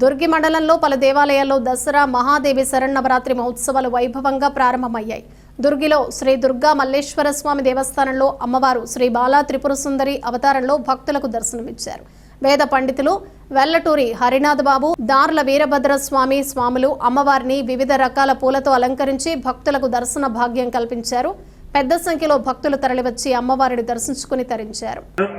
దుర్గి మండలంలో పలు దేవాలయాల్లో దసరా మహాదేవి శరన్నవరాత్రి మహోత్సవాలు వైభవంగా ప్రారంభమయ్యాయి. దుర్గిలో శ్రీ దుర్గా మల్లేశ్వర స్వామి దేవస్థానంలో అమ్మవారు శ్రీ బాలా త్రిపుర సుందరి అవతారంలో భక్తులకు దర్శనమిచ్చారు. వేద పండితులు వెల్లటూరి హరినాథ్ బాబు, దార్ల వీరభద్ర స్వామి స్వాములు అమ్మవారిని వివిధ రకాల పూలతో అలంకరించి భక్తులకు దర్శన భాగ్యం కల్పించారు. పెద్ద సంఖ్యలో భక్తులు తరలివచ్చి అమ్మవారిని దర్శించుకుని తరించారు. ఓం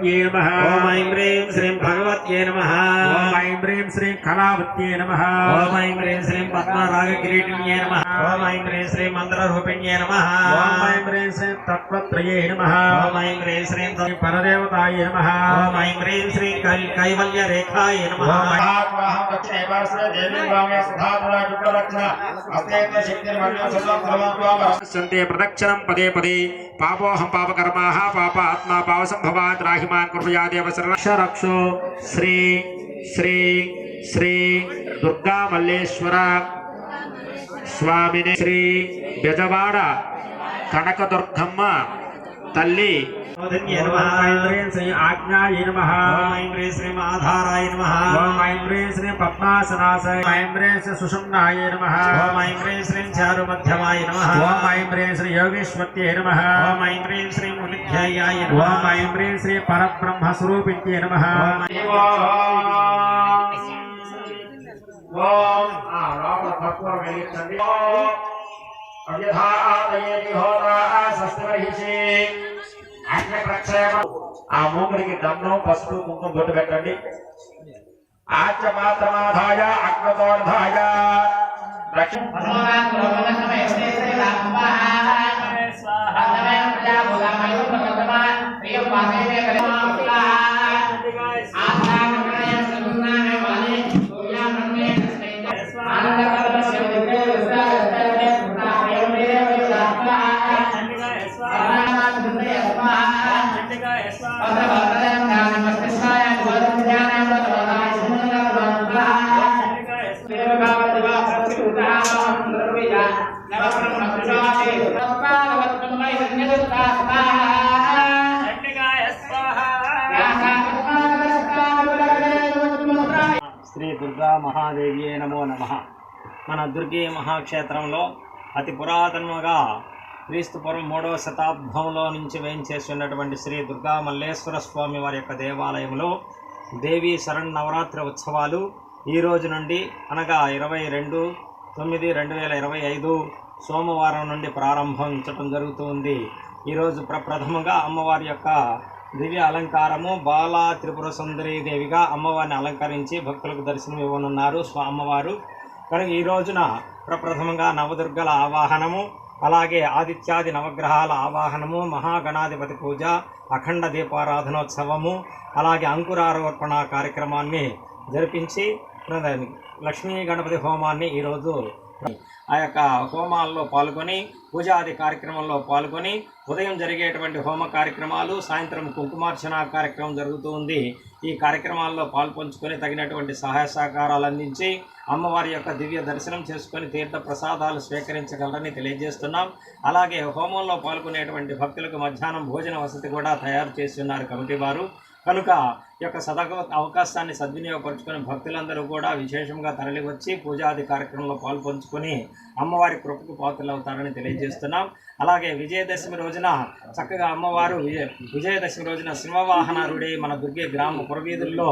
ఐం హ్రీం శ్రీం భగవత్యై నమః. ఓం ఐం హ్రీం శ్రీం కళావత్యై నమః. ఓం ఐం హ్రీం శ్రీం పద్మరాగ కిరీటిన్యై నమః. ఓం ఐం హ్రీం శ్రీం మంత్రరూపిణ్యై నమః. ఓం ఐం హ్రీం శ్రీం తత్వత్రయై నమః. ఓం ఐం హ్రీం శ్రీం పరదేవతాయ నమః. ఓం ఐం హ్రీం శ్రీం కైవల్య రేఖాయ నమః. ప్రదక్షిణం పదే పదే పాపోహం పాపకర్మాః పాపాత్మా పావసంభవాత్ రాహిమాన్ కృపయా దేవ రక్షో శ్రీ శ్రీ శ్రీ దుర్గా మల్లేశ్వర స్వామిని శ్రీ బెజవాడ కనకదుర్గమ్మ తల్లి శ్రీ ఆజ్ఞాయ నమః. ఓం ఐం హ్రీం శ్రీం ఆధారాయ నమః. ఓం ఐం హ్రీం శ్రీం పద్మాసనాసాయ. ఓం ఐం హ్రీం శ్రీ సుషుమ్నాయ నమః. ఓం ఐం హ్రీం శ్రీం చారుమధ్యమాయ నమః. ఓం ఐం హ్రీం శ్రీ యోగేశ్వత్యై నమః. ఓం ఐం హ్రీం శ్రీం మునిధ్యాయాయ నమః. ఓం ఐం హ్రీం శ్రీ పరబ్రహ్మ స్వరూపిణ్యై నమః. ఓం లోపల కర్పూరం వెలిగించండి. ఆ మూకుడికి దమ్నం పసుపు కుంకుమ బొట్టు పెట్టండి. ఆచమాత్రమాధాయ అగ్నతోర్ధాయ శ్రీ దుర్గా మహాదేవి నమో నమః. మన దుర్గి మహాక్షేత్రంలో అతి పురాతనముగా క్రీస్తుపూర్వం 3వ శతాబ్దంలో నుంచి వేయించేస్తున్నటువంటి శ్రీ దుర్గా మల్లేశ్వర స్వామి వారి యొక్క దేవాలయంలో దేవీ శరన్నవరాత్రి ఉత్సవాలు ఈ రోజు నుండి అనగా 22/9/2025 సోమవారం నుండి ప్రారంభించడం జరుగుతుంది. ఈరోజు ప్రప్రథమంగా అమ్మవారి యొక్క దివ్య అలంకారము బాలా త్రిపుర సుందరి దేవిగా అమ్మవారిని అలంకరించి భక్తులకు దర్శనం ఇవ్వనున్నారు అమ్మవారు. కనుక ఈ రోజున ప్రప్రథమంగా నవదుర్గల ఆవాహనము, అలాగే ఆదిత్యాది నవగ్రహాల ఆవాహనము, మహాగణాధిపతి పూజ, అఖండ దీపారాధనోత్సవము, అలాగే అంకురారోపణ కార్యక్రమాన్ని జరిపించి లక్ష్మీ గణపతి హోమాన్ని ఈరోజు ఆ యొక్క హోమాల్లో పాల్గొని పూజాది కార్యక్రమంలో పాల్గొని ఉదయం జరిగేటువంటి హోమ కార్యక్రమాలు, సాయంత్రం కుంకుమార్చన కార్యక్రమం జరుగుతూ ఉంది. ఈ కార్యక్రమాల్లో పాల్పంచుకొని తగినటువంటి సహాయ సహకారాలు అందించి అమ్మవారి యొక్క దివ్య దర్శనం చేసుకొని తీర్థ ప్రసాదాలు స్వీకరించగలరని తెలియజేస్తున్నాం. అలాగే హోమంలో పాల్గొనేటువంటి భక్తులకు మధ్యాహ్నం భోజన వసతి కూడా తయారు చేస్తున్నారు కమిటీ వారు. కనుక ఈ యొక్క అవకాశాన్ని సద్వినియోగపరుచుకొని భక్తులందరూ కూడా విశేషంగా తరలివచ్చి పూజాది కార్యక్రమంలో పాల్పంచుకొని అమ్మవారి కృపకు పాత్రలవుతారని తెలియజేస్తున్నాం. అలాగే విజయదశమి రోజున చక్కగా అమ్మవారు విజయదశమి రోజున సింహవాహనారుడి మన దుర్గి గ్రామ పురవీధుల్లో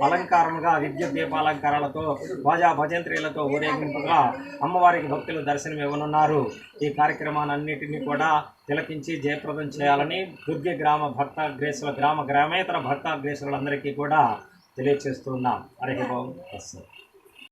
అలంకారంగా విద్యుత్ దీపాలంకారాలతో బాజా భజంత్రీలతో ఊరేగింపుగా అమ్మవారికి భక్తులు దర్శనం ఇవ్వనున్నారు. ఈ కార్యక్రమాలన్నింటినీ కూడా తిలకించి జయప్రదం చేయాలని దుర్గి గ్రామ భక్తాగ్రేసుల గ్రామేతర భక్తాగ్రేసులందరికీ కూడా తెలియజేస్తున్నాం. హరి ఓం.